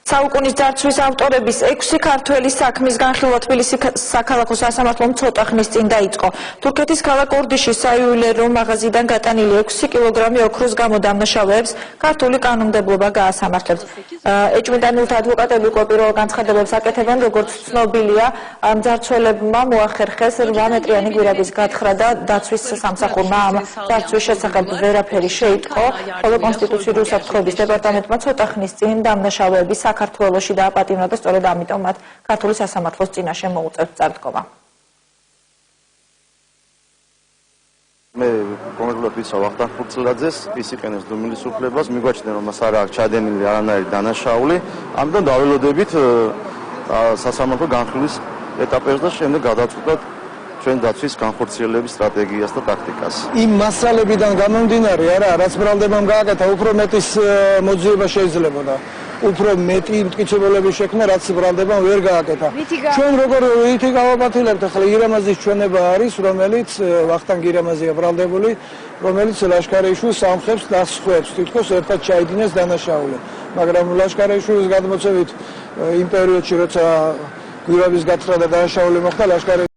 საუკუნის ძარცვის ავტორების 6 ქართველი საქმის განხილვა თბილისის საქალაქო სასამართლომ ცოტა ხნის წინ დაიწყო. თურქეთის ქალაქ ორდიშის საიუველირო მაღაზიიდან გატანილი 6 კილოგრამი ოქროს გამო დამნაშავეებს ქართული კანონმდებლობა გაასამართლებს. ეჭვმიტანილთა ადვოკატები უკვე პირველ განცხადებებს აკეთებენ, როგორც ცნობილია, მძარცველებმა მოახერხეს 8 მეტრიანი გვირაბის გათხრა და დაცვის სამსახურმა ამ ძარცვის შესახებ ვერაფერი შეიტყო, ხოლო კონსტიტუციური უსაფრთხოების დეპარტამენტმა ცოტა ხნის წინ დამნაშავეების საქართველოში დააპატიმრა და სწორედ ამიტომ მათ ქართული სასამართლოს წინაშე მოუწევთ წარდგომა. მე კონკრეტულად ვიცავ ვახტანგ ხურცლაძეს, ის იყენებს დუმილის უფლებას, მიგვაჩნია რომ მას არ აქვს ჩადენილი არანაირი დანაშაული, ამიტომ დაველოდებით სასამართლო განხილვის ეტაპებს და შემდეგ გადავწყვეტთ ჩვენ დაცვის განხორციელების სტრატეგიას და ტაქტიკას. იმ მასალებიდან გამომდინარე, არა, რაც ბრალდებამ გააკეთა, უფრო მეტის მოძიება შეიძლებოდა. უფრო მეტი მტკიცებულების შექმნა, რაც ბრალდებამ ვერ გააკეთა. ჩვენ როგორ ვითი გავაპატილებთ, ახლა ირამაზის ჩვენება არის, რომელიც ვახტანგ ირამაზია ბრალდებული, რომელიც ლაშქარიშვილს ამხებს დასხვებს, თითქოს ერთად ჩაიდინეს დანაშაული. მაგრამ ლაშქარიშვილის გადმოცემით იმ პერიოდში, როცა გვირაბის გათხრა და დანაშაული მოხდა, ლაშქარი